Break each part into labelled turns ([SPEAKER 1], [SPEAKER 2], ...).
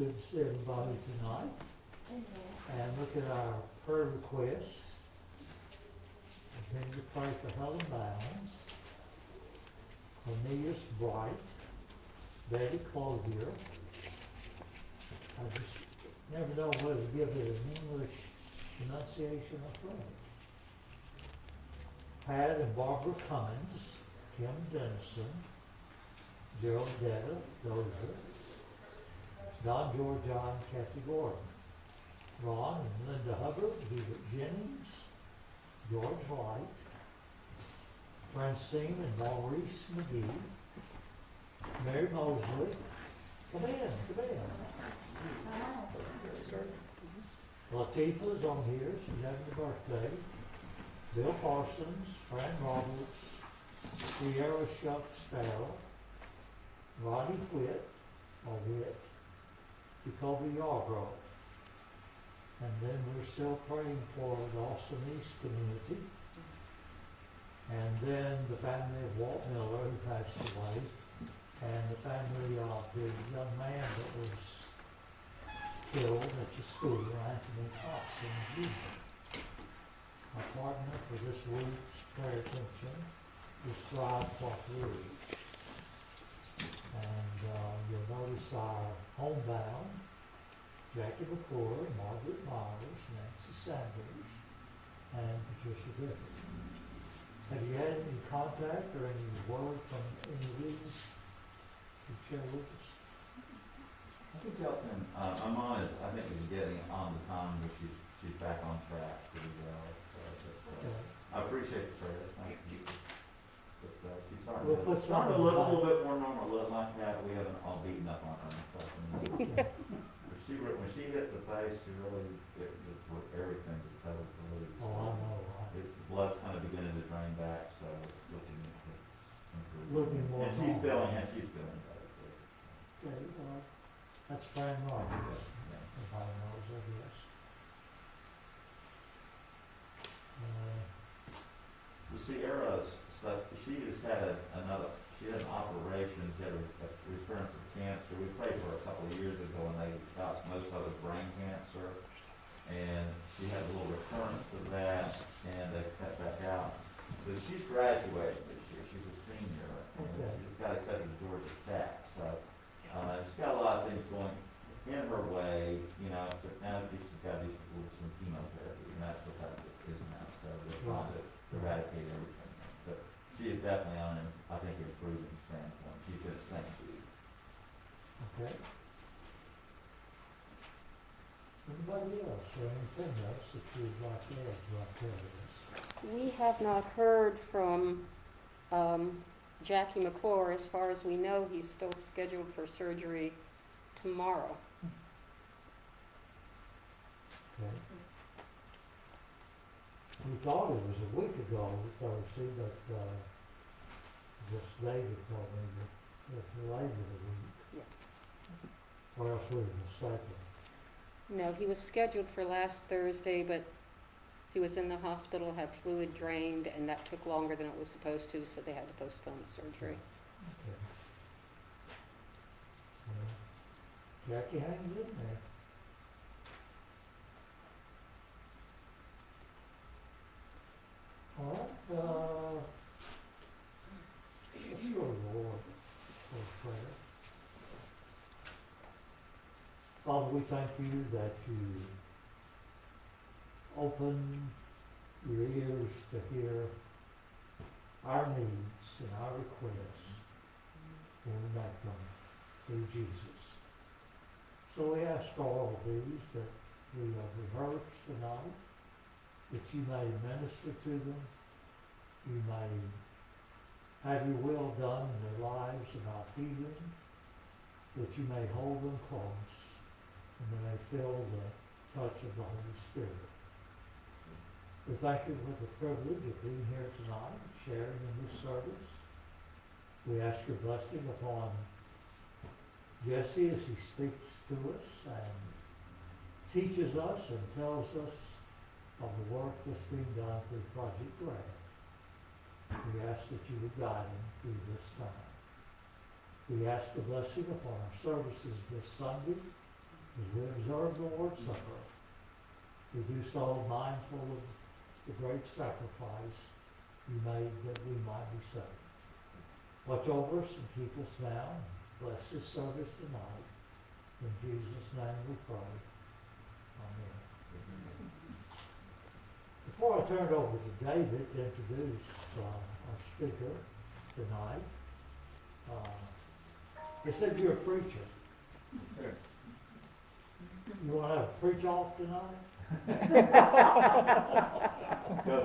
[SPEAKER 1] good to see everybody tonight. And look at our prayer requests. Continue to pray for Helen Bounds, Cornelius Bright, Betty Clothier. I just never know whether to give it an English pronunciation or French. Pat and Barbara Cummins, Kim Dennison, Gerald Detta, Dozer, Don Georgian, Kathy Gordon, Ron and Linda Hubbard, Hubert Jennings, George Light, Francine and Maurice McGee, Mary Mosley. Come in. Latifah's on here, she's having a birthday. Bill Parsons, Fran Roberts, Sierra Shuck Sparrow, Ronnie Whitt, Jacoby Yarbrough. And then we're still praying for the Austin East community. And then the family of Walt Miller, who passed away, and the family of the young man that was killed at the school, Anthony Thompson Jr. My partner for this week's prayer attention is Thrive Rouge. And you'll notice our homebound, Jackie McClure, Margaret Myers, Nancy Sanders, and Patricia Griffith. Have you had any contact or any word from any of these to share with us?
[SPEAKER 2] I think Elton, my mom is, I think, is getting on the time where she's back on track pretty well. I appreciate the prayers, thank you. But she's starting to look a little bit more normal, a little like that. We haven't all beaten up on her and stuff. When she hit the face, she really, everything just totally loose.
[SPEAKER 1] Oh, I know, right?
[SPEAKER 2] The blood's kind of beginning to drain back, so it's looking improved.
[SPEAKER 1] Looking more
[SPEAKER 2] and she's feeling better too.
[SPEAKER 1] Okay, that's Fran Roberts.
[SPEAKER 2] Yeah.
[SPEAKER 1] Everybody knows, I guess.
[SPEAKER 2] The Sierra's stuff, she just had an operation, she had a recurrence of cancer. We prayed for her a couple of years ago and they diagnosed most of it brain cancer. And she had a little recurrence of that and they cut back out. But she's graduating this year, she's a senior. And
[SPEAKER 1] Okay.
[SPEAKER 2] she just got accepted to Georgia Tech. So she's got a lot of things going in her way, but now she's got to do some chemotherapy and that's what that is now. So we're trying to eradicate everything. But she is definitely on an, I think, improving standpoint. She's been St. Jude.
[SPEAKER 1] Okay. Anybody else or anything else that you'd like to add to our prayers?
[SPEAKER 3] We have not heard from Jackie McClure. As far as we know, he's still scheduled for surgery tomorrow.
[SPEAKER 1] Okay. We thought it was a week ago, Thursday, but just David told me that it's delayed a week.
[SPEAKER 3] Yeah.
[SPEAKER 1] Or else we were mistaken.
[SPEAKER 3] No, he was scheduled for last Thursday, but he was in the hospital, had fluid drained, and that took longer than it was supposed to, so they had to postpone the surgery.
[SPEAKER 1] Okay. Well, Jackie hangs in there. All right, let's go to the Lord for prayer. Father, we thank you that you open your ears to hear our needs and our requests when we make them through Jesus. So we ask for all of these that we have rehearsed tonight, that you may minister to them, you may have your will done in their lives about healing, that you may hold them close, and they may feel the touch of the Holy Spirit. We thank you for the privilege of being here tonight, sharing in this service. We ask your blessing upon Jesse as he speaks to us and teaches us and tells us of the work that's being done through Project GRAD. We ask that you would guide him through this time. We ask a blessing upon our services this Sunday as we observe the Lord's Supper, we do so mindful of the great sacrifice you made that we might be saved. Watch over us and keep us now. Bless this service tonight. In Jesus' name we pray. Amen. Before I turn it over to David to introduce our speaker tonight, they said you're a preacher.
[SPEAKER 2] Sir.
[SPEAKER 1] You want to have a preach off tonight?
[SPEAKER 2] Go.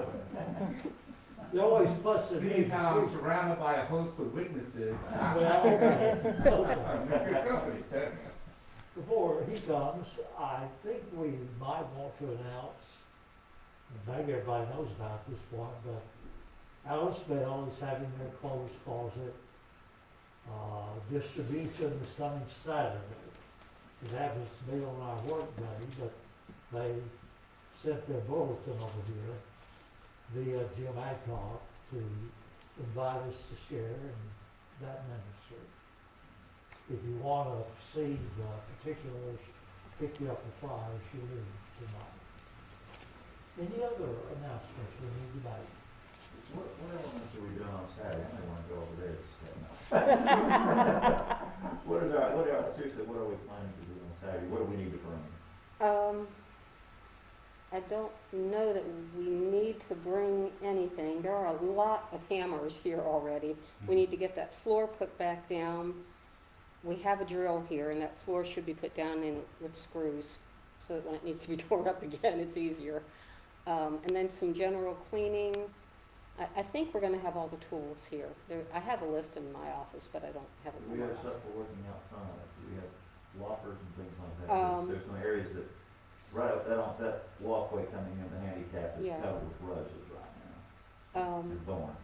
[SPEAKER 1] They always fuss at me.
[SPEAKER 4] Seeing how I'm surrounded by a host of witnesses,
[SPEAKER 1] Well, okay.
[SPEAKER 4] I'm in good company.
[SPEAKER 1] Before he comes, I think we might want to announce, and maybe everybody knows about this one, but Alice Bell is having their clothes closet distribution this coming Saturday. It happens to be on our work day, but they sent their bulletin over here via Jim Adcock to invite us to share in that ministry. If you want to see the particulars, pick you up the flyers you need tonight. Any other announcements we need to make?
[SPEAKER 2] What elements are we doing on Saturday? I may want to go over there Saturday. Seriously, what are we planning to do on Saturday? What do we need to bring?
[SPEAKER 3] I don't know that we need to bring anything. There are a lot of hammers here already. We need to get that floor put back down. We have a drill here, and that floor should be put down in with screws, so that when it needs to be torn up again, it's easier. And then some general cleaning. I think we're going to have all the tools here. I have a list in my office, but I don't have it
[SPEAKER 2] We
[SPEAKER 3] in my
[SPEAKER 2] have
[SPEAKER 3] office.
[SPEAKER 2] stuff for working outside. We have lockers and things like that. There's some areas that, right up that walkway coming in, the handicap is
[SPEAKER 3] Yeah.
[SPEAKER 2] covered with roses right now. And thorns.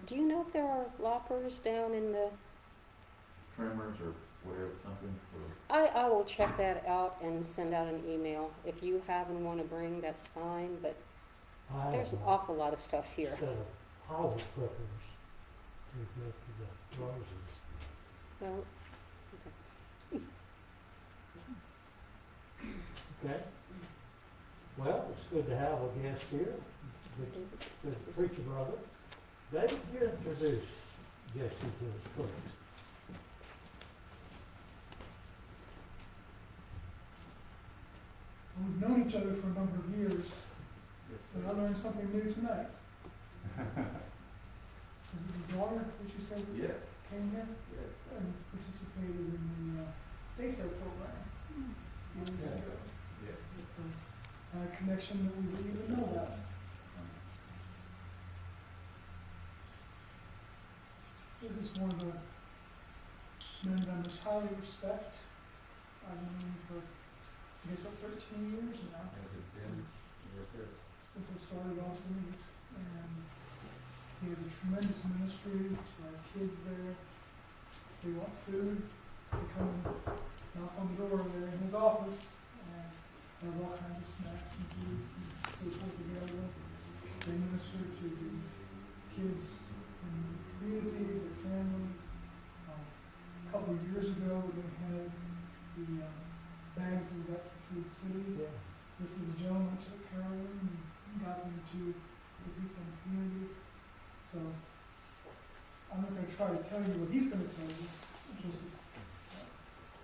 [SPEAKER 3] Do you know if there are lockers down in the...
[SPEAKER 2] Trimmers or whatever, something for,
[SPEAKER 3] I will check that out and send out an email. If you have and want to bring, that's fine, but
[SPEAKER 1] I
[SPEAKER 3] there's an
[SPEAKER 1] have
[SPEAKER 3] awful lot of stuff here.
[SPEAKER 1] a set of power clippers to get to the roses.
[SPEAKER 3] Well,
[SPEAKER 1] Okay? Well, it's good to have a guest here, the preacher brother. David, you introduce Jesse to us, please.
[SPEAKER 5] We've known each other for a number of years, but I learned something new tonight. Was it your daughter that you said
[SPEAKER 2] yeah,
[SPEAKER 5] came here
[SPEAKER 2] yeah.
[SPEAKER 5] and participated in the daycare program years ago?
[SPEAKER 4] Yes.
[SPEAKER 5] It's a connection that we didn't even know about. This is one of the men that I most highly respect. I've known him for, I guess, what, 13 years now?
[SPEAKER 4] Has it been? Yes, sir.
[SPEAKER 5] Since I started Austin East, and he has a tremendous ministry to our kids there. If they want food, they come and knock on the door there in his office, and have all kinds of snacks and foods and so forth together. They minister to the kids in the community, their families. A couple of years ago, they had the bags that we got for Food City.
[SPEAKER 1] Yeah.
[SPEAKER 5] This is a gentleman who took care of them and got them to the people in the community. So I'm not going to try to tell you what he's going to tell you. Just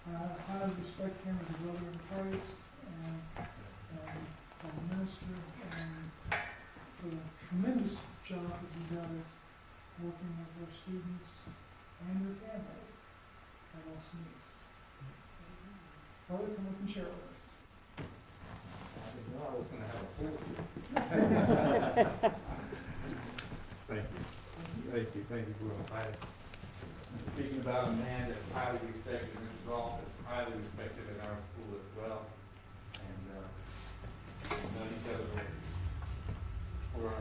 [SPEAKER 5] I highly respect him as a brother in Christ and as a minister, and for the tremendous job that he does working with our students and their families at Austin East. Brother, come up and share with us.
[SPEAKER 4] I didn't know I was gonna have a pool. Thank you for inviting. Speaking about a man that's highly respected in his office, highly respected in our school as well. And, we've known each other for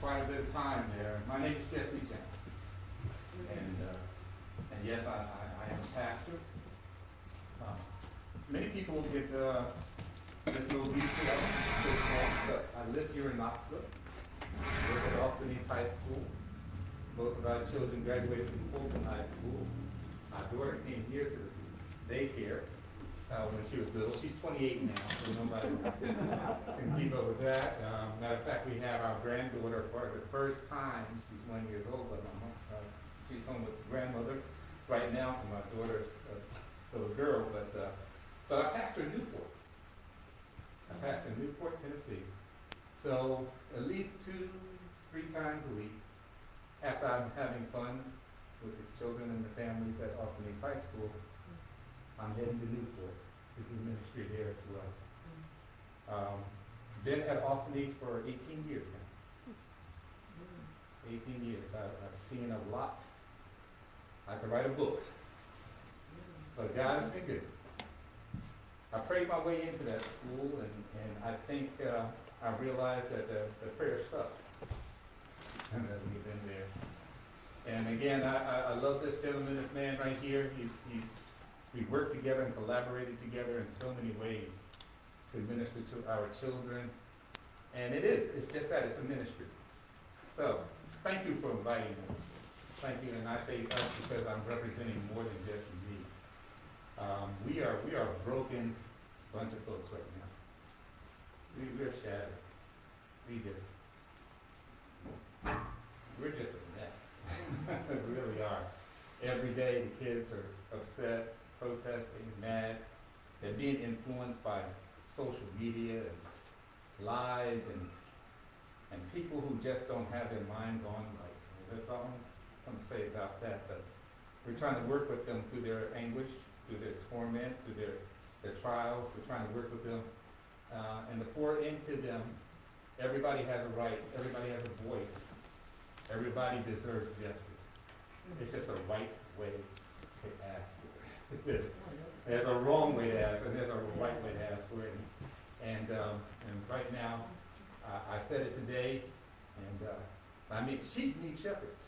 [SPEAKER 4] quite a bit of time there. My name is Jesse Jones. And yes, I am a pastor. Many people get this little detail, but I live here in Knoxville. I work at Austin East High School. Both of our children graduated from Fulton High School. My daughter came here to daycare when she was little. She's 28 now, so nobody can keep up with that. Matter of fact, we have our granddaughter for the first time. She's 1 year old, but she's home with grandmother right now for my daughter's little girl. But I pastor in Newport. I pastor in Newport, Tennessee. So at least 2-3 times a week, after I'm having fun with the children and the families at Austin East High School, I'm heading to Newport to do ministry there as well. Been at Austin East for 18 years now. 18 years. I've seen a lot. I could write a book. So God has been good. I prayed my way into that school, and I think I realized that the prayer stuck. And that we've been there. And again, I love this gentleman, this man right here. We worked together and collaborated together in so many ways to minister to our children. And it's just that, it's a ministry. So, thank you for inviting us. Thank you, and I say us because I'm representing more than just me. We are a broken bunch of folks right now. We're shattered. We're just a mess. We really are. Every day the kids are upset, protesting, mad. They're being influenced by social media and lies and people who just don't have their minds on right. That's all I'm going to say about that. But we're trying to work with them through their anguish, through their torment, through their trials. We're trying to work with them and to pour into them. Everybody has a right. Everybody has a voice. Everybody deserves justice. It's just a right way to ask for it. There's a wrong way to ask, and there's a right way to ask for it. And right now, I said it today, and sheep need shepherds.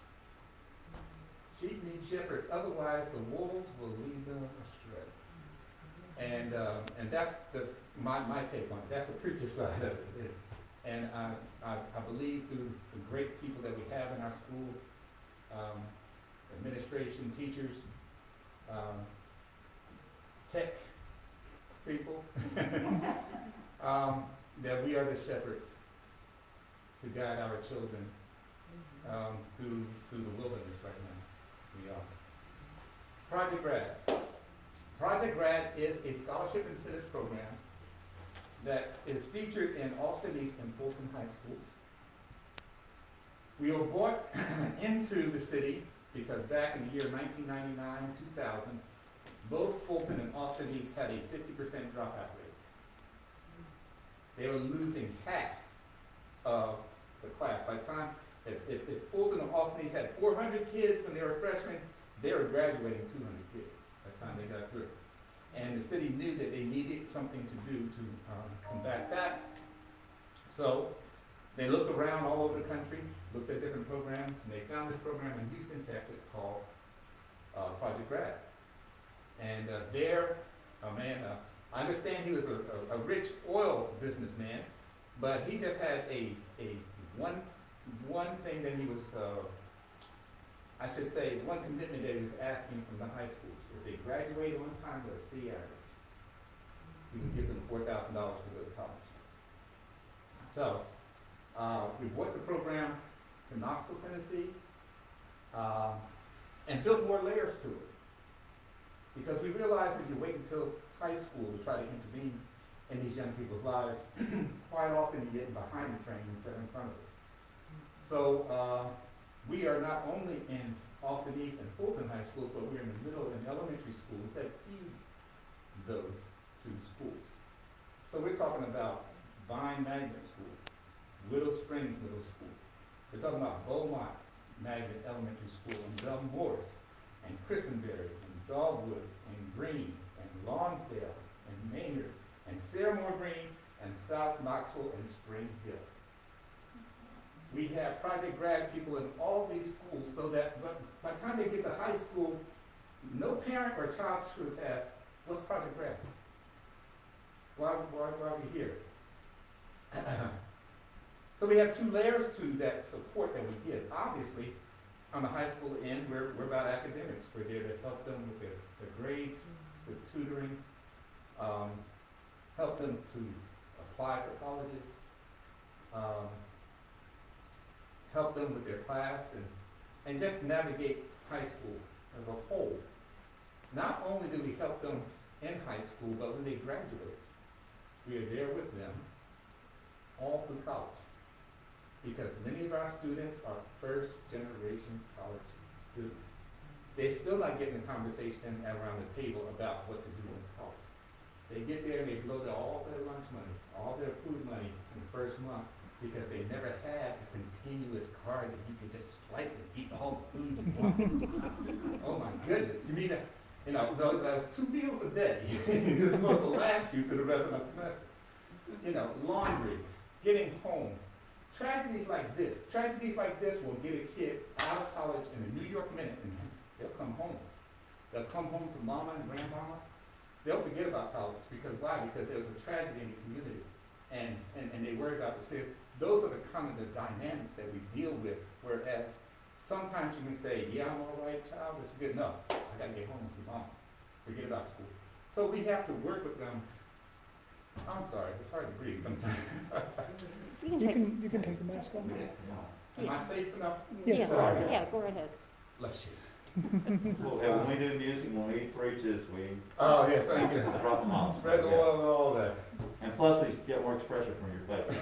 [SPEAKER 4] Sheep need shepherds. Otherwise, the wolves will lead them astray. And that's my take on it. That's the preacher side of it. And I believe through the great people that we have in our school, administration, teachers, tech people, that we are the shepherds to guide our children through the wilderness right now. We are. Project GRAD. Project GRAD is a scholarship incentive program that is featured in Austin East and Fulton High Schools. We were brought into the city because back in the year 1999-2000, both Fulton and Austin East had a 50% dropout rate. They were losing half of the class. By the time, if Fulton and Austin East had 400 kids when they were freshmen, they were graduating 200 kids by the time they got through. And the city knew that they needed something to do to combat that. So they looked around all over the country, looked at different programs, and they found this program in Houston, Texas called Project GRAD. And I understand he was a rich oil businessman, but he just had one thing that he was, one commitment that he was asking from the high schools. If they graduated on time with a C average, he would give them $4,000 to go to college. So we brought the program to Knoxville, Tennessee, and built more layers to it. Because we realized if you wait until high school to try to intervene in these young people's lives, quite often you're getting behind the train instead of in front of it. So we are not only in Austin East and Fulton High Schools, but we're in the middle and elementary schools that feed those two schools. So we're talking about Vine Magnet School, Willow Springs Middle School. We're talking about Beaumont Magnet Elementary School, and Bell Morris, and Christenberry, and Dogwood, and Green, and Lonsdale, and Maynard, and Saremore Green, and South Knoxville, and Spring Hill. We have Project GRAD people in all these schools so that by the time they get to high school, no parent or child should ask, what's Project GRAD? Why are we here? So we have two layers to that support that we give. Obviously, on the high school end, we're about academics. We're there to help them with their grades, with tutoring, help them to apply for colleges, help them with their class, and just navigate high school as a whole. Not only do we help them in high school, but when they graduate, we are there with them all through college. Because many of our students are first generation college students. They're still not getting a conversation around the table about what to do in college. They get there and they blow all their lunch money, all their food money in the first month because they never had a continuous card that you could just swipe and eat all the food you want. Oh my goodness, you mean that? You know, that was 2 meals a day. It was supposed to last you for the rest of the semester. You know, laundry, getting home. Tragedies like this will get a kid out of college in a New York minute and they'll come home. They'll come home to mama and grandmama. They'll forget about college because why? Because there was a tragedy in the community and they worry about the city. Those are the kind of the dynamics that we deal with, whereas sometimes you can say, yeah, I'm all right, child, it's good. No, I gotta get home and see mom. Forget about school. So we have to work with them. I'm sorry, it's hard to breathe sometimes.
[SPEAKER 5] You can take the mask off.
[SPEAKER 4] Am I safe enough?
[SPEAKER 5] Yes.
[SPEAKER 4] Sorry.
[SPEAKER 3] Yeah, go ahead.
[SPEAKER 4] Bless you.
[SPEAKER 2] Well, when we do music, when we preaches, we
[SPEAKER 4] Oh, yes, thank you.
[SPEAKER 2] drop them off.
[SPEAKER 4] Spread the oil and all that.
[SPEAKER 2] And plus, we get more expression from your face.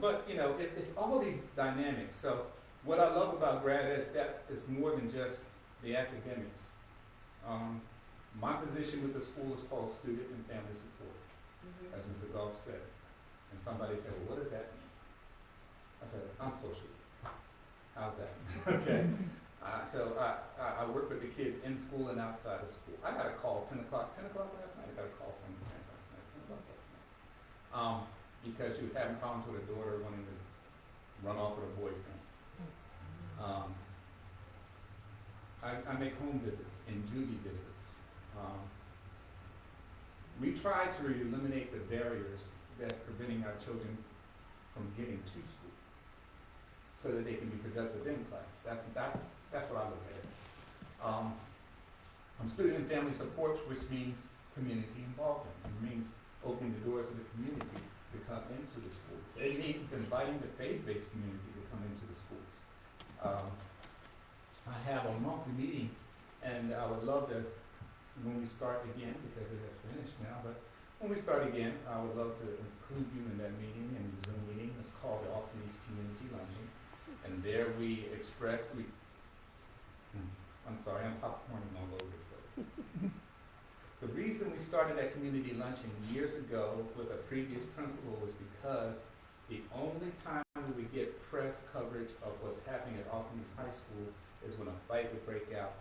[SPEAKER 4] But, you know, it's all these dynamics. So what I love about GRAD is that it's more than just the academics. My position with the school is called Student and Family Support, as Mr. Goff said. And somebody said, well, what does that mean? I said, I'm social. How's that? Okay. So I work with the kids in school and outside of school. I got a call 10 o'clock last night. I got a call from 10 o'clock last night. Because she was having problems with her daughter wanting to run off with her boyfriend. I make home visits and duty visits. We try to eliminate the barriers that's preventing our children from getting to school so that they can be productive in class. That's what I look at. I'm Student and Family Support, which means community involvement. It means opening the doors of the community to come into the schools. It means inviting the faith-based community to come into the schools. I have a monthly meeting, and I would love to, when we start again, because it has finished now, but when we start again, I would love to include you in that meeting, in the Zoom meeting. It's called the Austin East Community Luncheon. And there we express, I'm sorry, I'm popcorning all over the place. The reason we started that community luncheon years ago with a previous principal was because the only time we would get press coverage of what's happening at Austin East High School is when a fight would break out,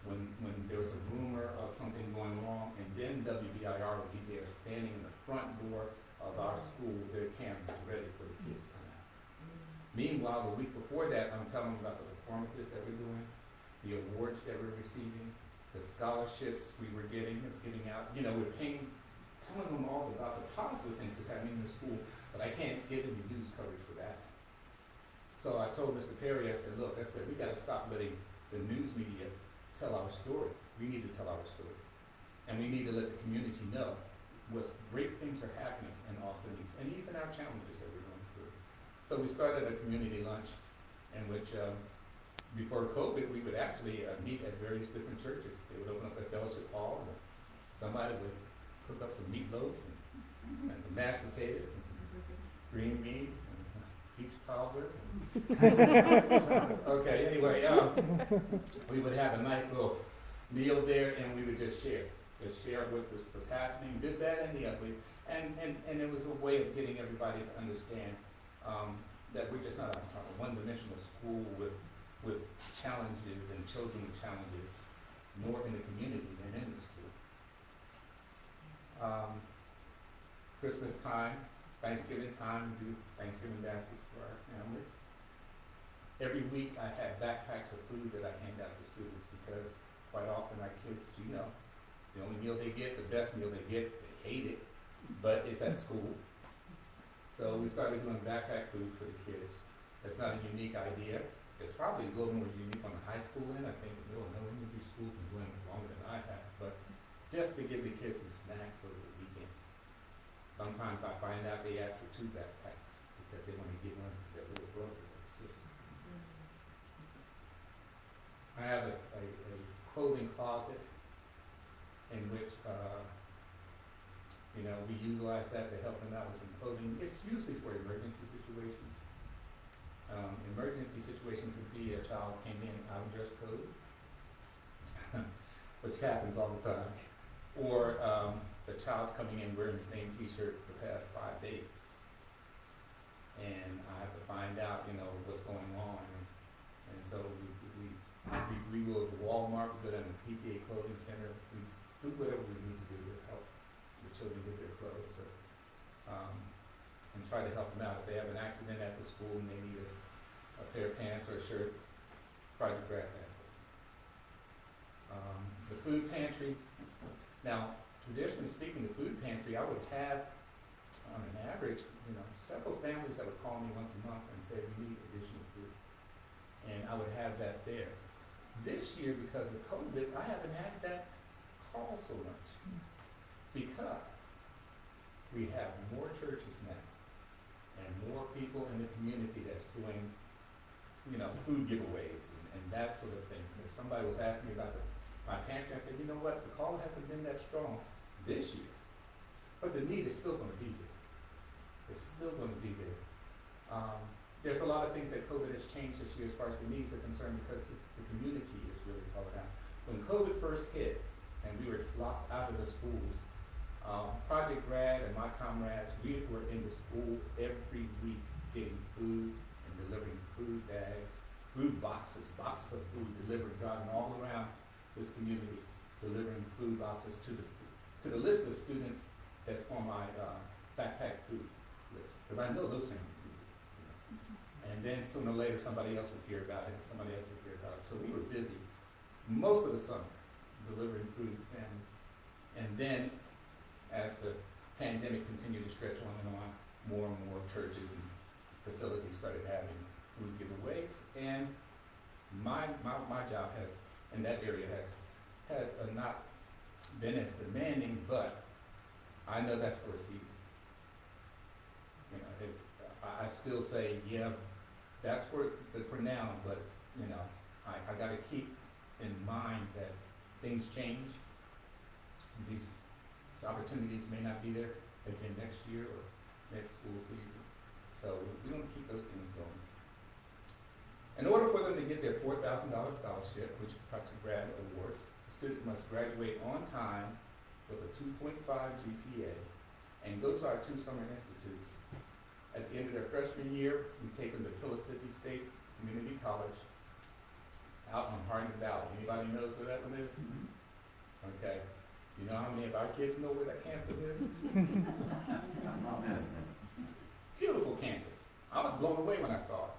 [SPEAKER 4] when there was a rumor of something going wrong, and then WBIR would be there standing in the front door of our school with their cameras ready for the kids to come out. Meanwhile, the week before that, I'm telling them about the performances that we're doing, the awards that we're receiving, the scholarships we were getting out. You know, we're telling them all about the positive things that's happening in the school, but I can't give any news coverage for that. So I told Mr. Perry, I said, look, we gotta stop letting the news media tell our story. We need to tell our story. And we need to let the community know what great things are happening in Austin East, and even our challenges that we're going through. So we started a community lunch in which, before COVID, we would actually meet at various different churches. They would open up a fellowship hall, and somebody would cook up some meatloaf and some mashed potatoes and some green beans and some peach powder. Okay, anyway, we would have a nice little meal there, and we would just share what was happening, good, bad, and the ugly, and it was a way of getting everybody to understand that we're just not a one-dimensional school with challenges and children with challenges, more in the community than in the school. Christmas time, Thanksgiving time, we do Thanksgiving baskets for our families. Every week I have backpacks of food that I hand out to students because quite often our kids, you know, the only meal they get, the best meal they get, they hate it, but it's at school. So we started doing backpack food for the kids. It's not a unique idea. It's probably a little more unique on the high school end. I think the middle and elementary schools have been doing it longer than I have, but just to give the kids some snacks over the weekend. Sometimes I find out they ask for 2 backpacks because they want to give one to their little brother or sister. I have a clothing closet in which, you know, we utilize that to help them out with some clothing. It's usually for emergency situations. Emergency situation could be a child came in out of dress code, which happens all the time, or the child's coming in wearing the same T-shirt for the past 5 days, and I have to find out, you know, what's going on, and so we go to Walmart, we go down to the PTA Clothing Center, we do whatever we need to do to help the children get their clothes, or, and try to help them out. If they have an accident at the school and they need a pair of pants or a shirt, Project GRAD has it. The food pantry, now traditionally speaking, the food pantry, I would have on an average, you know, several families that would call me once a month and say we need additional food. And I would have that there. This year, because of COVID, I haven't had that call so much because we have more churches now and more people in the community that's doing, you know, food giveaways and that sort of thing. Because somebody was asking me about my pantry, I said, you know what, the call hasn't been that strong this year, but the need is still going to be there. It's still going to be there. There's a lot of things that COVID has changed this year as far as the needs are concerned because the community is really called out. When COVID first hit and we were locked out of the schools, Project GRAD and my comrades, we were in the school every week getting food and delivering food bags, food boxes, boxes of food delivered, driving all around this community, delivering food boxes to the list of students that's on my backpack food list, because I know those families need it. You know? And then sooner or later, somebody else would hear about it, and somebody else would hear about it. So we were busy most of the summer delivering food to families. And then, as the pandemic continued to stretch on and on, more and more churches and facilities started having food giveaways. And my job has, in that area, has not been as demanding, but I know that's for a season. You know, I still say, yeah, that's for now, but, you know, I gotta keep in mind that things change. These opportunities may not be there again next year or next school season. So we want to keep those things going. In order for them to get their $4,000 scholarship, which Project GRAD awards, the student must graduate on time with a 2.5 GPA and go to our 2 summer institutes. At the end of their freshman year, we take them to Pellissippi State Community College out in Hardin Valley. Anybody knows where that one is? Mm-hmm. Okay. You know how many of our kids know where that campus is? Beautiful campus. I was blown away when I saw it.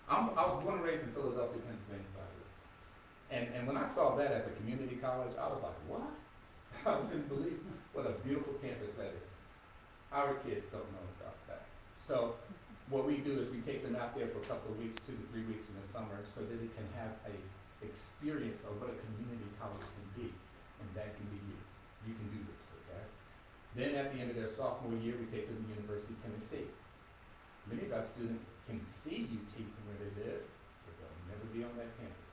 [SPEAKER 4] I was born and raised in Philadelphia, Pennsylvania, by the way. And when I saw that as a community college, I was like, what? I couldn't believe what a beautiful campus that is. Our kids don't know about that. So what we do is we take them out there for a couple of weeks, 2 to 3 weeks in the summer, so that they can have a experience of what a community college can be. And that can be you. You can do this, okay? Then at the end of their sophomore year, we take them to the University of Tennessee. Many of our students can see UT from where they live, but they'll never be on that campus.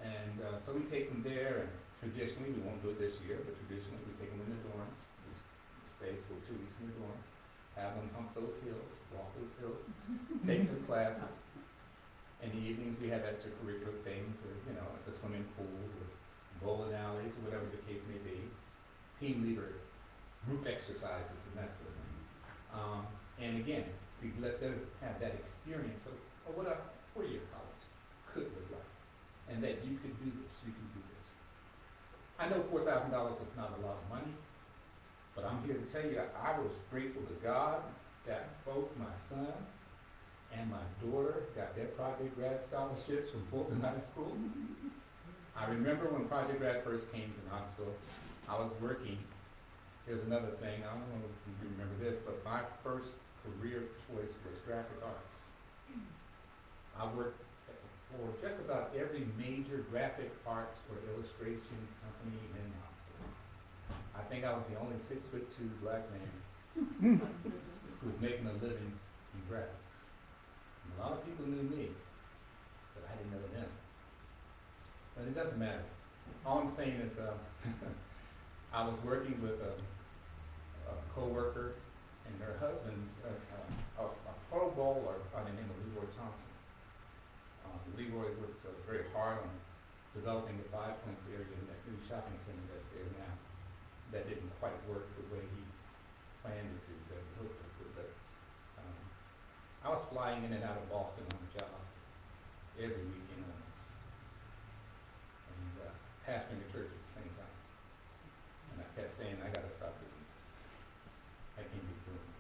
[SPEAKER 4] And so we take them there, and traditionally, we won't do it this year, but traditionally we take them in the dorms. We stay for 2 weeks in the dorm, have them hump those hills, walk those hills, take some classes. In the evenings, we have extracurricular things, or, you know, at the swimming pool, or bowling alleys, or whatever the case may be. Team leader, group exercises, and that sort of thing. And again, to let them have that experience of what a 4-year college could look like. And that you could do this, you can do this. I know $4,000 is not a lot of money, but I'm here to tell you that I was grateful to God that both my son and my daughter got their Project GRAD scholarships from Fulton High School. I remember when Project GRAD first came to Knoxville, I was working. Here's another thing, I don't know if you remember this, but my first career choice was graphic arts. I worked for just about every major graphic arts or illustration company in Knoxville. I think I was the only 6'2" black man who was making a living in graphics. And a lot of people knew me, but I didn't know them. But it doesn't matter. All I'm saying is, I was working with a coworker, and her husband's a pro bowler by the name of Leroy Thompson. Leroy worked very hard on developing the 5 Points area in that new shopping center that's there now. That didn't quite work the way he planned it to, but he hoped it would. But I was flying in and out of Boston on the job every weekend almost, and pastoring the church at the same time. And I kept saying, I got to stop doing this. I can't be doing this.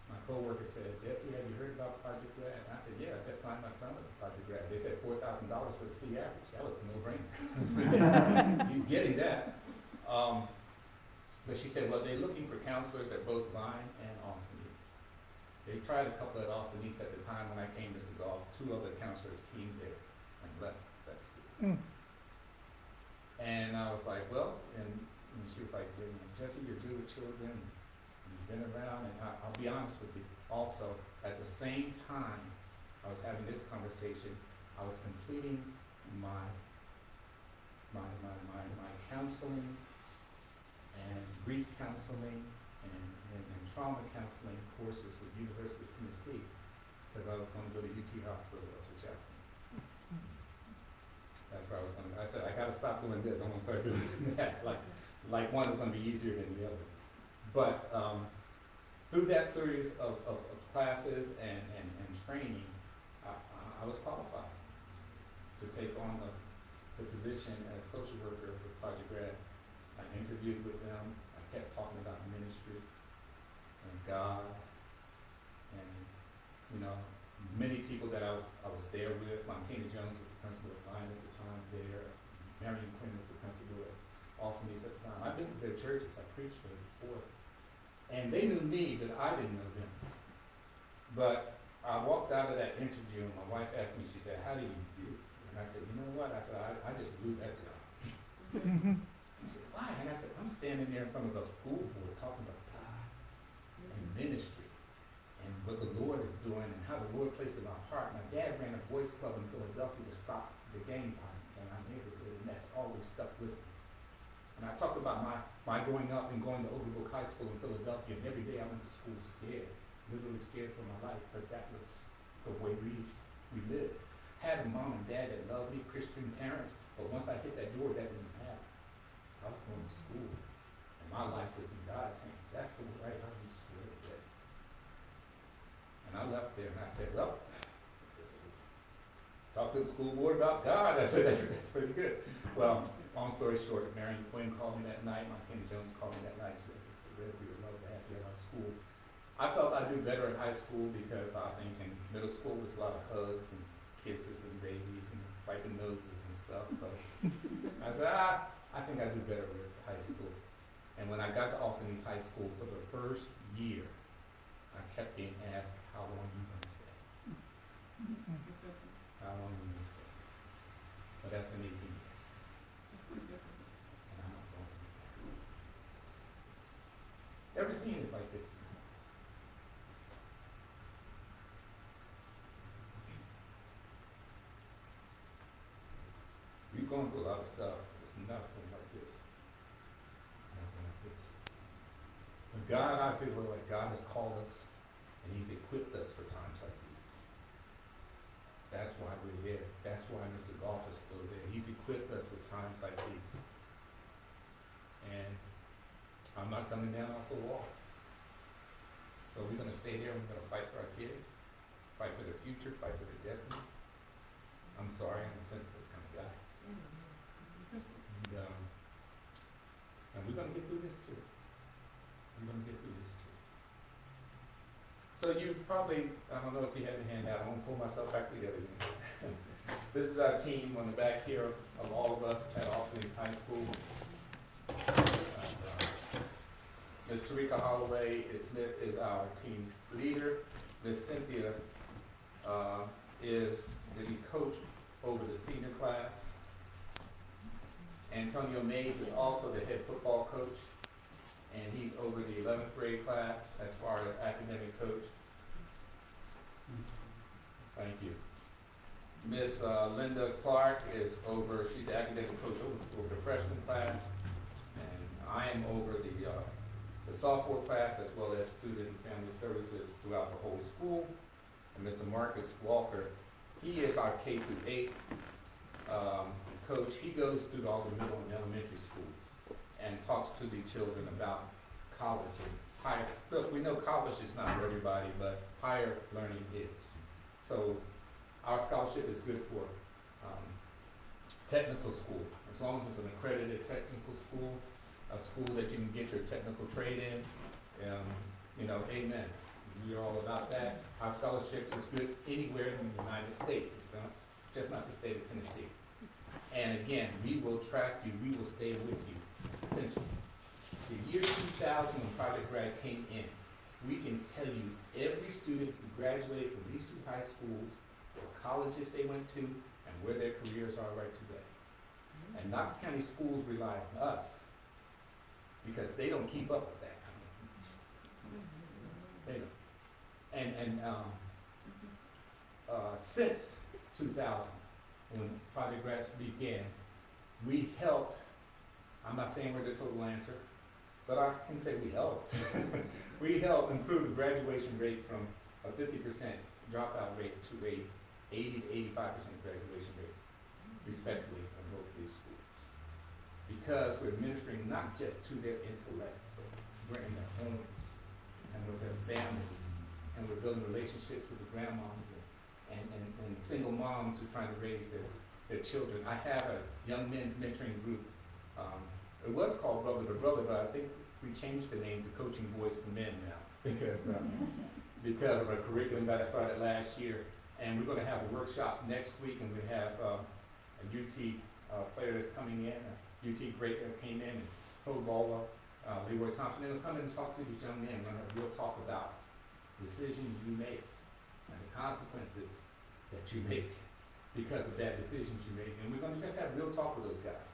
[SPEAKER 4] My coworker said, Jesse, have you heard about Project GRAD? And I said, yeah, I just signed my son with Project GRAD. They said $4,000 for the C average. That was a no-brainer. He's getting that. But she said, well, they're looking for counselors at both Vine and Austin East. They tried a couple at Austin East at the time when I came to the golf. 2 other counselors came there and left that school. And I was like, well, and she was like, Jesse, you're good with children. You've been around, and I'll be honest with you. Also, at the same time I was having this conversation, I was completing my counseling and grief counseling and trauma counseling courses with University of Tennessee, because I was going to go to UT Hospital as a chaplain. That's where I was going to. I said, I got to stop doing this. I'm going to start doing that. Like one is going to be easier than the other. But through that series of classes and training, I was qualified to take on the position as social worker for Project GRAD. I interviewed with them. I kept talking about ministry and God, and many people that I was there with. Montana Jones was the principal of Vine at the time there. Marion Quinn was the principal at Austin East at the time. I've been to their churches. I preached there before. And they knew me, but I didn't know them. But I walked out of that interview, and my wife asked me, she said, how do you do it? And I said, you know what? I said, I just blew that job. She said, why? And I said, I'm standing there in front of the school board talking about God and ministry and what the Lord is doing and how the Lord placed in my heart. My dad ran a boys club in Philadelphia to stop the gang violence in our neighborhood, and that's always stuck with me. And I talked about my growing up and going to Overbrook High School in Philadelphia, and every day I went to school scared, literally scared for my life, but that was the way we lived. Had a mom and dad that loved me, Christian parents, but once I hit that door, that didn't happen. I was going to school, and my life was in God's hands. That's the way I read school every day. And I left there, and I said, well, talk to the school board about God. I said, that's pretty good. Well, long story short, Marion Quinn called me that night, Montana Jones called me that night, so we would love to have you at our school. I felt I'd do better in high school because I think in middle school there's a lot of hugs and kisses and babies and wiping noses and stuff. So I said, I think I'd do better with high school. And when I got to Austin East High School for the first year, I kept being asked, how long are you going to stay? How long are you going to stay? But that's been 18 years. And I'm not going anywhere. Ever seen it like this? We've gone through a lot of stuff. It's nothing like this. Nothing like this. But God, I feel like God has called us and He's equipped us for times like these. That's why we're here. That's why Mr. Goff is still there. He's equipped us for times like these. And I'm not coming down off the wall. So we're going to stay here and we're going to fight for our kids, fight for their future, fight for their destiny. I'm sorry, I'm a sensitive kind of guy. And we're going to get through this too. We're going to get through this too. So you probably, I don't know if you had a handout, I'm going to pull myself back together again. This is our team on the back here of all of us at Austin East High School. Ms. Tarika Holloway Smith is our team leader. Ms. Cynthia is the coach over the senior class. And Antonio Mays is also the head football coach, and he's over the 11th grade class as far as academic coach. Thank you. Miss Linda Clark is over, she's the academic coach over the freshman class, and I am over the sophomore class as well as student and family services throughout the whole school. And Mr. Marcus Walker, he is our K through 8 coach. He goes through all the middle and elementary schools and talks to the children about college and higher. Look, we know college is not for everybody, but higher learning is. So our scholarship is good for technical school, as long as it's an accredited technical school, a school that you can get your technical trade in. You know, amen. We're all about that. Our scholarship is good anywhere in the United States. It's just not the state of Tennessee. And again, we will track you. We will stay with you. Since the year 2000, when Project GRAD came in, we can tell you every student who graduated from these two high schools, what colleges they went to, and where their careers are right today. And Knox County schools rely on us because they don't keep up with that kind of information. They don't. Since 2000, when Project GRAD began, we helped, I'm not saying we're the total answer, but I can say we helped. We helped improve the graduation rate from a 50% dropout rate to a 80 to 85% graduation rate, respectively, in both of these schools. Because we're ministering not just to their intellect, but we're in their homes and with their families, and we're building relationships with the grandmoms and single moms who are trying to raise their children. I have a young men's mentoring group. It was called Brother to Brother, but I think we changed the name to Coaching Boys to Men now because of a curriculum that I started last year. And we're going to have a workshop next week, and we have a UT player that's coming in, a UT great that came in, and Pro Bowler, Leroy Thompson. They'll come in and talk to these young men. We're going to have a real talk about decisions you make and the consequences that you make because of that decisions you make. And we're going to just have real talk with those guys.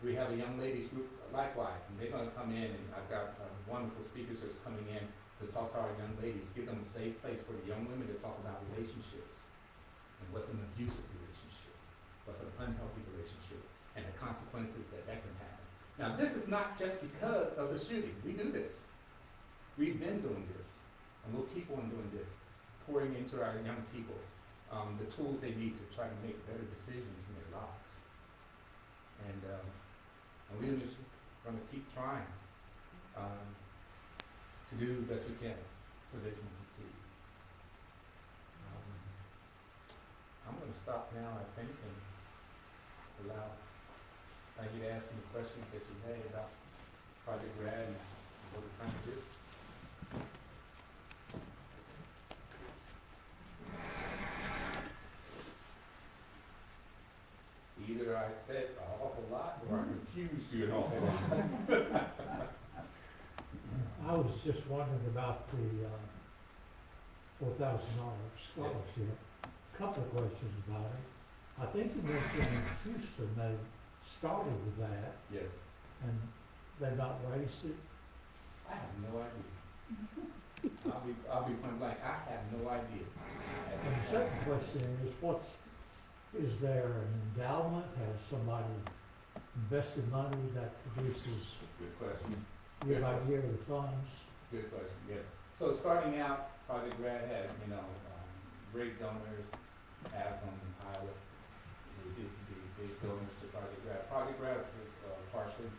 [SPEAKER 4] We have a young ladies group likewise, and they're going to come in, and I've got wonderful speakers that's coming in to talk to our young ladies, give them a safe place for the young women to talk about relationships and what's an abusive relationship, what's an unhealthy relationship, and the consequences that can happen. Now, this is not just because of the shooting. We do this. We've been doing this, and we'll keep on doing this, pouring into our young people the tools they need to try to make better decisions in their lives. And we're just going to keep trying to do the best we can so they can succeed. I'm going to stop now, I think, and allow you to ask me questions that you may about Project GRAD and what we're trying to do. Either I said an awful lot or I confused you an awful lot.
[SPEAKER 1] I was just wondering about the $4,000 scholarship. Couple of questions about it. I think you mentioned in Houston they started with that
[SPEAKER 4] Yes.
[SPEAKER 1] and they've not raised it.
[SPEAKER 4] I have no idea. I'll be point blank. I have no idea.
[SPEAKER 1] And the second question is, is there an endowment? Has somebody invested money that produces
[SPEAKER 4] Good question.
[SPEAKER 1] year by year the funds?
[SPEAKER 4] Good question, yeah. So starting out, Project GRAD had, great donors, Avon and Pilot, the big donors to Project GRAD. Project GRAD was partially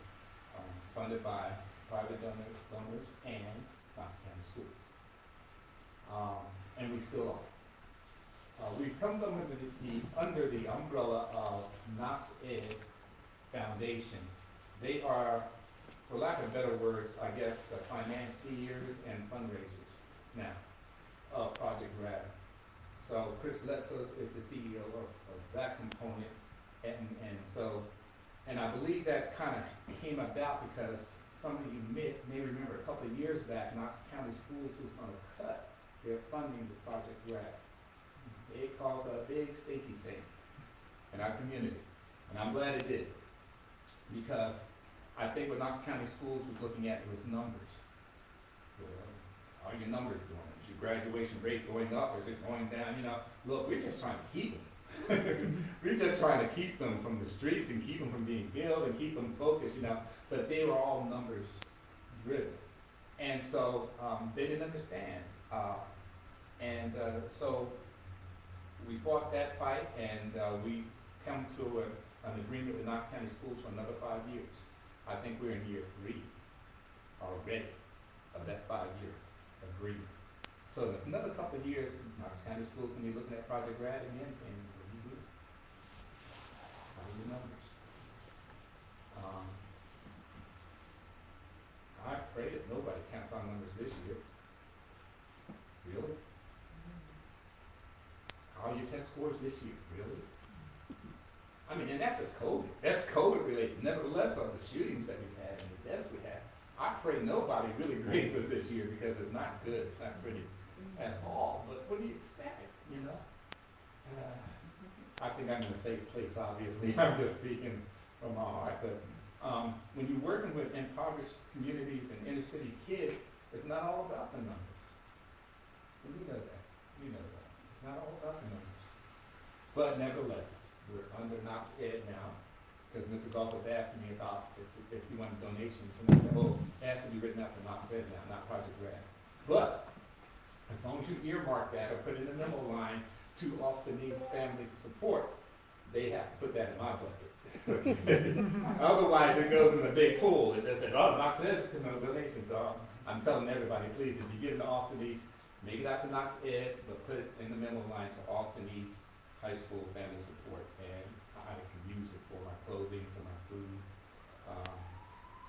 [SPEAKER 4] funded by private donors and Knox County Schools. And we still are. We've come under the umbrella of Knox Ed Foundation. They are, for lack of better words, I guess, the financiers and fundraisers now of Project GRAD. So Chris Letsos is the CEO of that component, and I believe that kind of came about because some of you may remember a couple of years back, Knox County Schools was going to cut their funding to Project GRAD. It caused a big stinky stink in our community, and I'm glad it did. Because I think what Knox County Schools was looking at was numbers. How are your numbers doing? Is your graduation rate going up, or is it going down? You know, look, we're just trying to keep them. We're just trying to keep them from the streets and keep them from being killed and keep them focused, you know. But they were all numbers driven. And so they didn't understand. So we fought that fight, and we come to an agreement with Knox County Schools for another 5 years. I think we're in year 3 already of that 5-year agreement. So in another couple of years, Knox County Schools can be looking at Project GRAD again, saying, what do you do? How are your numbers? I pray that nobody counts our numbers this year. Really? How are your test scores this year? Really? I mean, and that's just COVID. That's COVID related. Nevertheless, of the shootings that we've had and the deaths we had, I pray nobody really grades us this year because it's not good. It's not pretty at all. But what do you expect, you know? I think I'm in a safe place, obviously. I'm just speaking from my heart. But when you're working with impoverished communities and inner city kids, it's not all about the numbers. And you know that. You know that. It's not all about the numbers. But nevertheless, we're under Knox Ed now, because Mr. Goff was asking me about if you want donations, and I said, oh, it has to be written out for Knox Ed now, not Project GRAD. But as long as you earmark that or put it in the memo line to Austinese Family Support, they have to put that in my bucket. Otherwise, it goes in a big pool. It just says, oh, Knox Ed is no donation. So I'm telling everybody, please, if you give it to Austinese, make it out to Knox Ed, but put it in the memo line to Austinese High School Family Support, and I can use it for my clothing, for my food,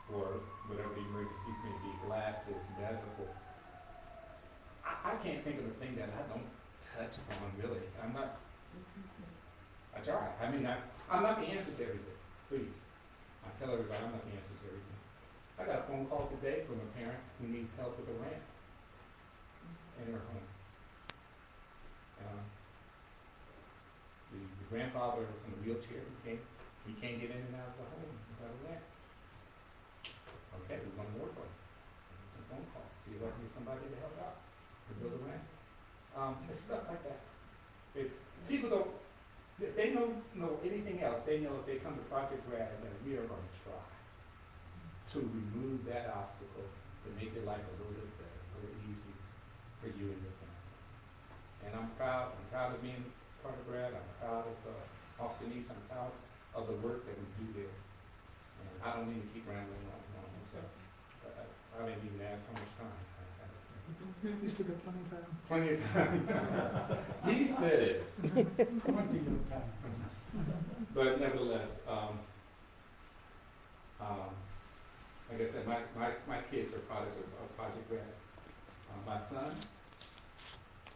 [SPEAKER 4] for whatever the emergencies may be, glasses, medical. I can't think of a thing that I don't touch on, really. I try. I mean, I'm not the answer to everything, please. I tell everybody I'm not the answer to everything. I got a phone call today from a parent who needs help with a ramp in her home. The grandfather is in a wheelchair. He can't get in and out of the home without a ramp. Okay, we're going to work on it. It's a phone call. See if I can get somebody to help out to build a ramp. It's stuff like that. People don't. They don't know anything else. They know if they come to Project GRAD that we are going to try to remove that obstacle to make your life a little bit better, a little easier for you and your family. And I'm proud. I'm proud of being part of GRAD. I'm proud of Austinese. I'm proud of the work that we do there. And I don't mean to keep rambling on and on. So I didn't even ask how much time.
[SPEAKER 5] You still got plenty of time.
[SPEAKER 4] Plenty of time. He said it. But nevertheless, like I said, my kids are products of Project GRAD. My son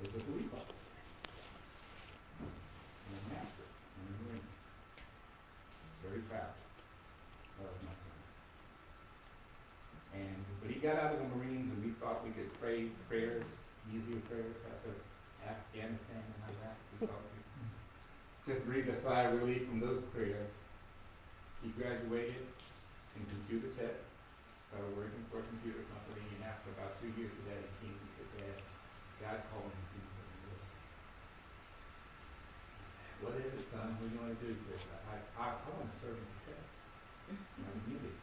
[SPEAKER 4] is a police officer and a master in the Marine. Very proud of my son. But he got out of the Marines, and we thought we could pray prayers, easier prayers after Afghanistan and Iraq. We thought we could just breathe a sigh of relief from those prayers. He graduated in computer tech, started working for a computer company, and after about 2 years of that, he came and said, Dad, God called me to do this. I said, what is it, son? What do you want to do? He said, I want to serve and protect my community.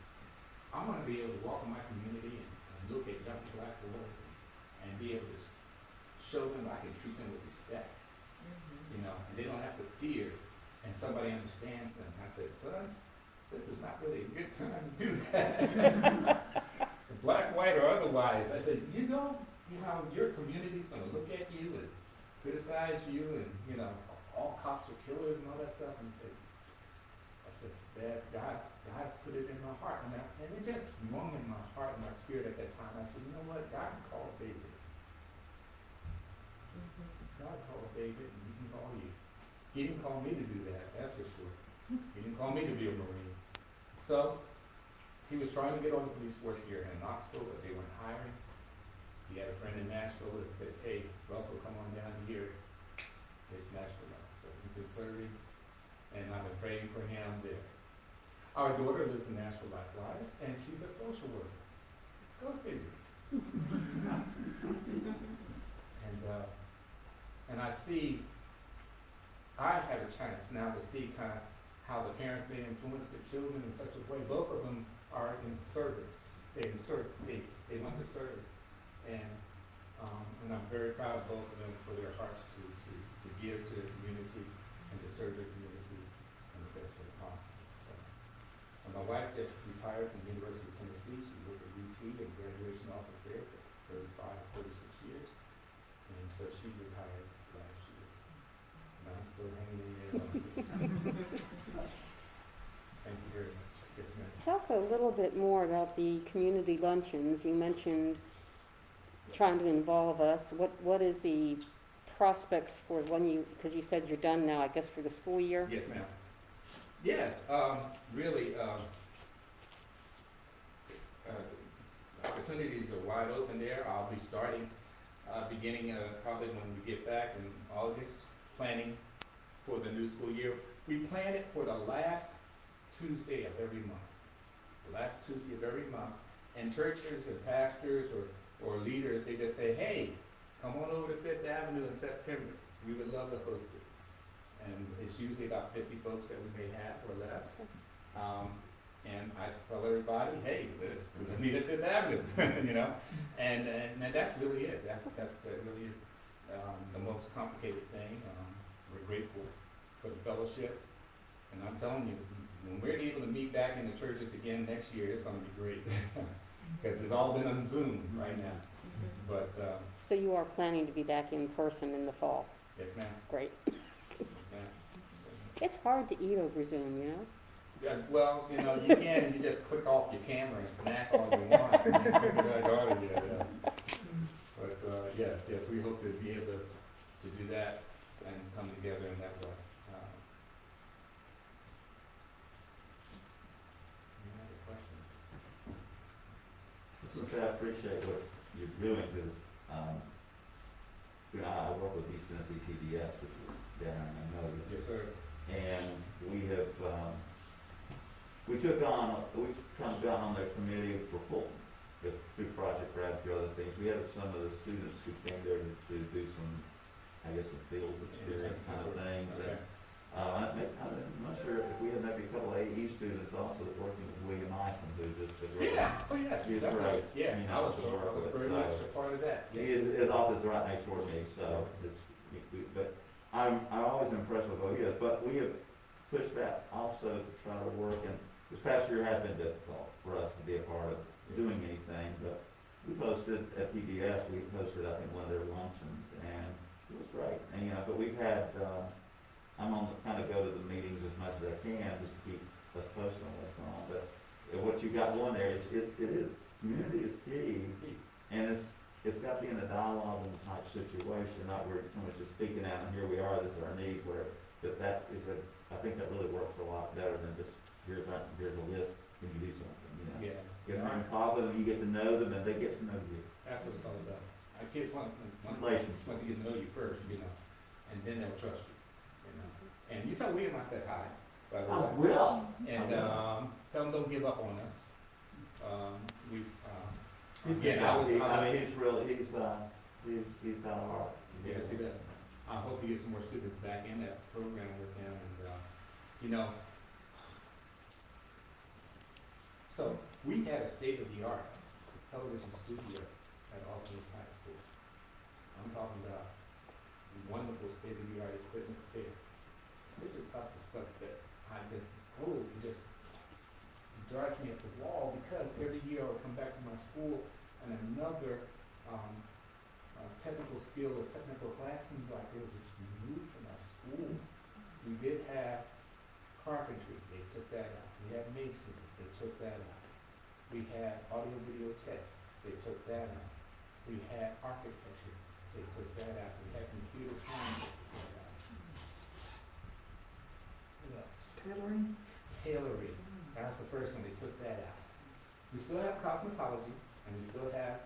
[SPEAKER 4] I want to be able to walk in my community and look at young black boys and be able to show them I can treat them with respect, you know, and they don't have to fear, and somebody understands them. I said, son, this is not really a good time to do that. Black, white, or otherwise. I said, you know how your community's going to look at you and criticize you, and, you know, all cops are killers and all that stuff. And he said, Dad, God put it in my heart, and it just rung in my heart and my spirit at that time. I said, you know what? God called David. God called David, and he can call you. He didn't call me to do that, that's for sure. He didn't call me to be a Marine. So he was trying to get on the police force here in Knoxville, but they weren't hiring. He had a friend in Nashville that said, hey, Russell, come on down here. They snatched him up. So he's been serving, and I've been praying for him there. I Our daughter lives in Nashville likewise, and she's a social worker. Go figure. And I see, I have a chance now to see kind of how the parents may influence their children in such a way. Both of them are in service. They want to serve. And I'm very proud of both of them for their hearts to give to the community and to serve the community in the best way possible. So, and my wife just retired from the University of Tennessee. She worked at UT and graduation office there for 35 or 36 years. And so she retired last year. And I'm still hanging in there. Thank you very much. Yes, ma'am.
[SPEAKER 3] Talk a little bit more about the community luncheons. You mentioned trying to involve us. What is the prospects for when you, because you said you're done now, I guess, for the school year?
[SPEAKER 4] Yes, ma'am. Yes, really, opportunities are wide open there. I'll be starting beginning probably when we get back in August, planning for the new school year. We plan it for the last Tuesday of every month. The last Tuesday of every month. And churches and pastors or leaders, they just say, hey, come on over to Fifth Avenue in September. We would love to host it. And it's usually about 50 folks that we may have or less. And I tell everybody, hey, let's meet at Fifth Avenue, you know? And that's really it. That really is the most complicated thing. We're grateful for the fellowship. And I'm telling you, when we're able to meet back in the churches again next year, it's going to be great. Because it's all been on Zoom right now. But
[SPEAKER 3] So you are planning to be back in person in the fall?
[SPEAKER 4] yes, ma'am.
[SPEAKER 3] Great.
[SPEAKER 4] Yes, ma'am.
[SPEAKER 3] It's hard to eat over Zoom, you know?
[SPEAKER 4] Yeah, well, you know, you just click off your camera and snack all you want. And then click it back on again. But yes, we hope to be able to do that and come together in that way. Any other questions?
[SPEAKER 2] I appreciate what you're doing, because I work with East Tennessee PBS, which is down in Monroe.
[SPEAKER 4] Yes, sir.
[SPEAKER 2] And we have, we've kind of gotten on their committee for Fulton, through Project GRAD, through other things. We had some of the students who came there to do some, I guess, some field experience kind of things.
[SPEAKER 4] Okay.
[SPEAKER 2] And I'm not sure if we had maybe a couple of AE students also that working with William Ison, who just really.
[SPEAKER 4] Yeah, oh yeah,
[SPEAKER 2] He's
[SPEAKER 4] definitely.
[SPEAKER 2] great.
[SPEAKER 4] Yeah,
[SPEAKER 2] I mean,
[SPEAKER 4] I was very much
[SPEAKER 2] so-
[SPEAKER 4] a part of that.
[SPEAKER 2] His office is right next door to me, so but I'm always impressed with what he does. But we have pushed that also to try to work, and this past year has been difficult for us to be a part of doing anything, but we posted at PBS, I think one of their luncheons, and it was great. And, you know, but we've had, I'm on the kind of go to the meetings as much as I can, just to keep us posted on what's going on. But what you got going there is, it is, community is key, and it's got to be in a dialogue type situation, not where someone's just speaking out, and here we are, this is our need, where that is I think that really works a lot better than just, here's a list, can you do something, you know?
[SPEAKER 4] Yeah.
[SPEAKER 2] Get them involved with them, you get to know them, and they get to know you.
[SPEAKER 4] That's what it's all about. Our kids want
[SPEAKER 2] Relationship.
[SPEAKER 4] to get to know you first, you know, and then they'll trust you, you know. And you tell William I said hi, by the
[SPEAKER 2] I
[SPEAKER 4] way.
[SPEAKER 2] will.
[SPEAKER 4] And tell him don't give up on us. We've
[SPEAKER 2] He's got a heart.
[SPEAKER 4] Yes, he does. I hope he gets some more students back in that program with him, and you know. So we had a state-of-the-art television studio at Austin's High School. I'm talking about wonderful state-of-the-art equipment there. This is the stuff that it just drives me up the wall, because every year I'll come back to my school and another technical skill or technical class seems like it was just removed from our school. We did have carpentry, they took that out. We had masonry, they took that out. We had audio video tech, they took that out. We had architecture, they took that out. We had computer science, they took that out. What else?
[SPEAKER 5] Tailoring?
[SPEAKER 4] Tailoring, that was the first one, they took that out. We still have cosmetology, and we still have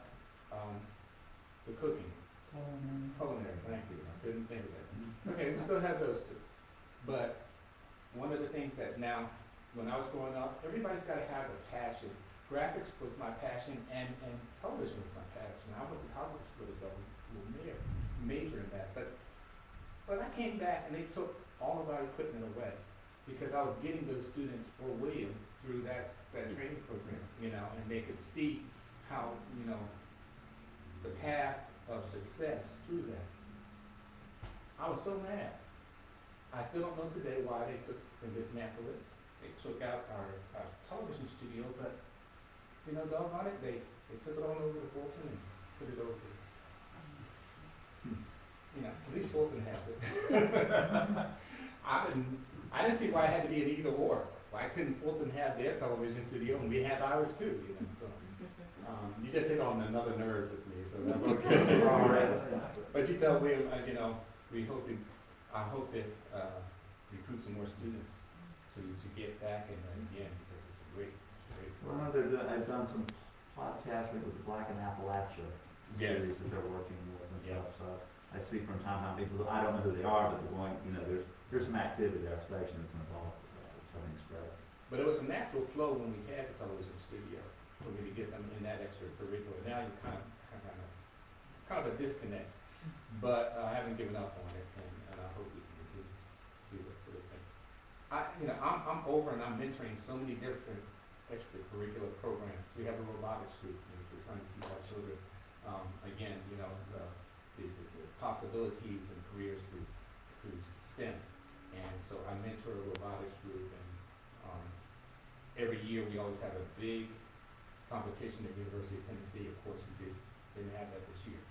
[SPEAKER 4] the cooking. Culinary, thank you, I couldn't think of that. Okay, we still have those two. But one of the things that now when I was growing up, everybody's gotta have a passion. Graphics was my passion and television was my passion. I went to college with a double major in that. But I came back and they took all of our equipment away because I was getting those students for William through that training program, you know, and they could see how, you know, the path of success through that. I was so mad. I still don't know today why they dismantled it. They took out our television studio, but, you know, doggone it, they took it on over to Fulton and put it over there. You know, at least Fulton has it. I didn't see why it had to be an either or. Why couldn't Fulton have their television studio and we have ours too, you know, so. You just hit on another nerve with me, so that's okay. All right. But you tell William, you know, I hope that recruit some more students to get back in there again, because it's a great.
[SPEAKER 2] Well, I know I've done some podcasting with the Black and Appalachia
[SPEAKER 4] Yes.
[SPEAKER 2] series that they're working with and
[SPEAKER 4] Yeah.
[SPEAKER 2] stuff, so I see from time to time people, I don't know who they are, but they're going, you know, there's some activity there, especially that's involved with that, which I think is great.
[SPEAKER 4] But it was a natural flow when we had the television studio, for me to get them in that extracurricular. Now you kind of a disconnect, but I haven't given up on it, and I hope we can continue to do that sort of thing. I'm over and I'm mentoring so many different extracurricular programs. We have a robotics group, and we're trying to teach our children, again, you know, the possibilities and careers through STEM. And so I mentor a robotics group, and every year we always have a big competition at the University of Tennessee. Of course, we didn't have that this year.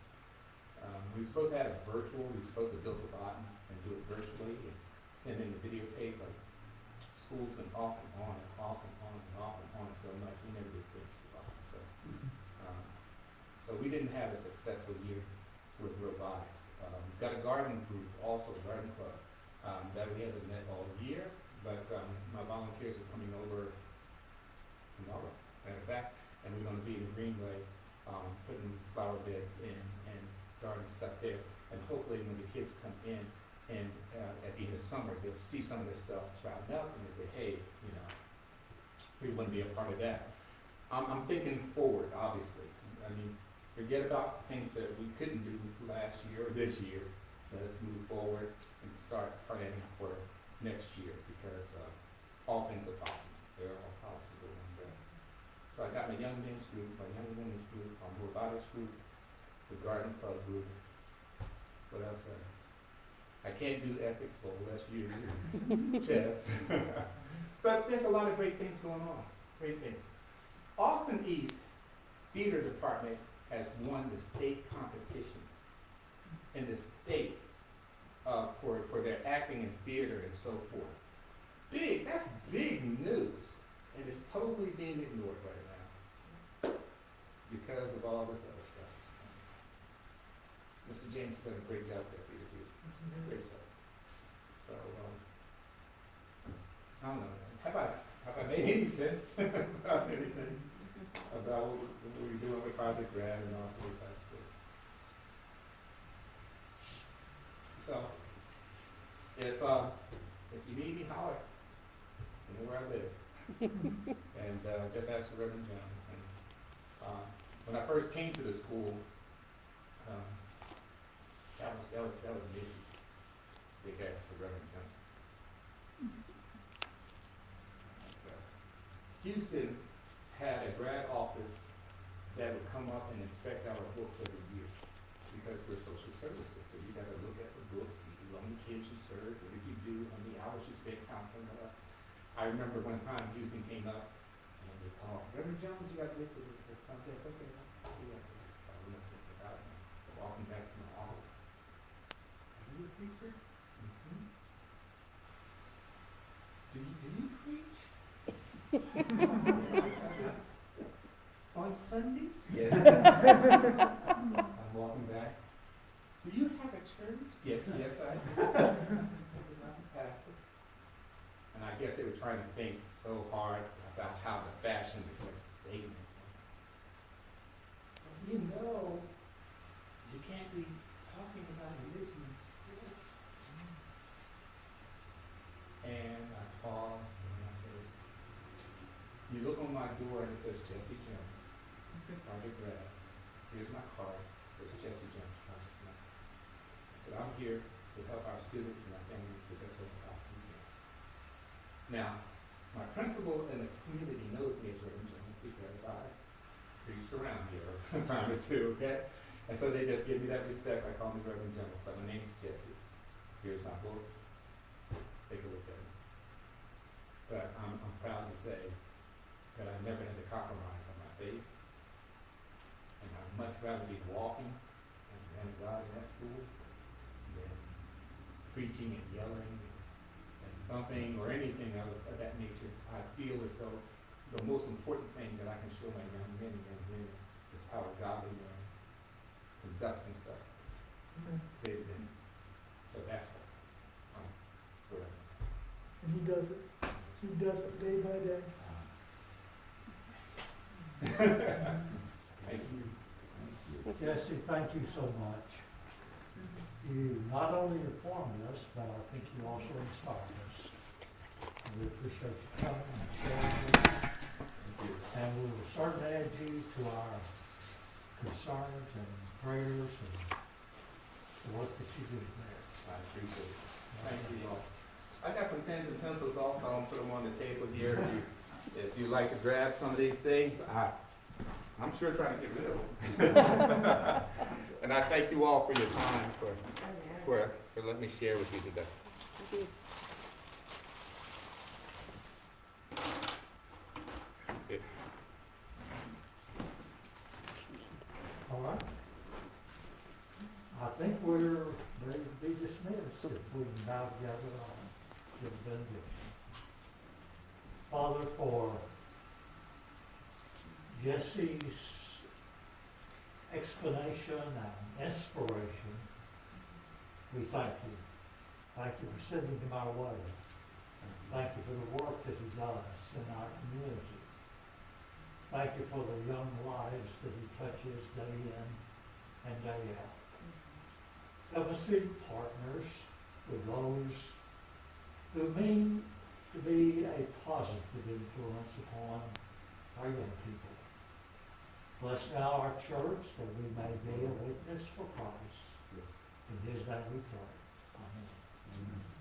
[SPEAKER 4] We were supposed to have it virtual. We were supposed to build a bot and do it virtually and send in the videotape, but school's been off and on and off and on and off and on so much, we never did finish the bot. So we didn't have a successful year with robotics. Got a garden group, also a garden club, that we haven't met all year, but my volunteers are coming over tomorrow, matter of fact, and we're gonna be in the Greenway, putting flower beds in and garden stuff there. And hopefully when the kids come in and at the end of summer, they'll see some of this stuff sprouting up and they say, hey, you know, we want to be a part of that. I'm thinking forward, obviously. I mean, forget about things that we couldn't do last year or this year. Let's move forward and start planning for next year, because all things are possible. They're all possible. And, so I got my young men's group, my young women's group, my robotics group, the garden club group. What else? I can't do ethics bowl, that's you, chess. But there's a lot of great things going on, great things. Austin East Theater Department has won the state competition in the state for their acting and theater and so forth. That's big news, and it's totally being ignored right now because of all this other stuff. Mr. James done a great job there, Peter. Great job. So, I don't know. Have I made any sense about anything about what we're doing with Project GRAD and also this high school? So, if you need me, holler. You know where I live. And just ask for Reverend Jones. And when I first came to the school, that was an issue. Big ask for Reverend Jones. Houston had a grad office that would come up and inspect our books every year, because we're social services. So you got to look at the books, see how many kids you serve, what did you do, how many hours you spent counseling. I remember one time Houston came up and they called, Reverend Jones, you got this or this? I said, yes, okay. So I went up to about walking back to my office. Are you a preacher? Mm-hmm. Do you preach? On Sundays? Yes. I'm walking back. Do you have a church? Yes, I do. I'm a pastor. And I guess they were trying to think so hard about how the fashion is like a statement. You know, you can't be talking about religion in school. And I paused and I said, You look on my door and it says Jesse Jones, Project GRAD. Here's my card, it says Jesse Jones, Project GRAD. I said, I'm here to help our students and our families the best way possible can. Now, my principal in the community knows me as Reverend Jones because I preached around here a time or two, okay? And so they just give me that respect. I call me Reverend Jones, but my name is Jesse. Here's my books. Take a look at them. But I'm proud to say that I never had to compromise on my faith. And I'd much rather be walking as a man of God in that school than preaching and yelling and thumping or anything of that nature. I feel as though the most important thing that I can show my young men and young women is how a godly man conducts himself. So that's what
[SPEAKER 5] And he does it. He does it day by day.
[SPEAKER 4] Thank you.
[SPEAKER 1] Jesse, thank you so much. You not only informed us, but I think you also inspired us. We appreciate you coming and sharing with us. And we will certainly add you to our concerns and prayers and the work that you do there.
[SPEAKER 4] I appreciate it. Thank you all. I got some pens and pencils also. I'll put them on the table here. If you like to grab some of these things, I'm sure trying to get rid of them. And I thank you all for your time, for letting me share with you today.
[SPEAKER 3] Thank you.
[SPEAKER 1] All right. I think we're ready to be dismissed if we can now together on the benediction. Father, for Jesse's explanation and inspiration, we thank you. Thank you for sending him our way. Thank you for the work that he does in our community. Thank you for the young lives that he touches day in and day out. Help us be partners with those who mean to be a positive influence upon our young people. Bless now our church that we may be a witness for Christ. In his name we pray. Amen.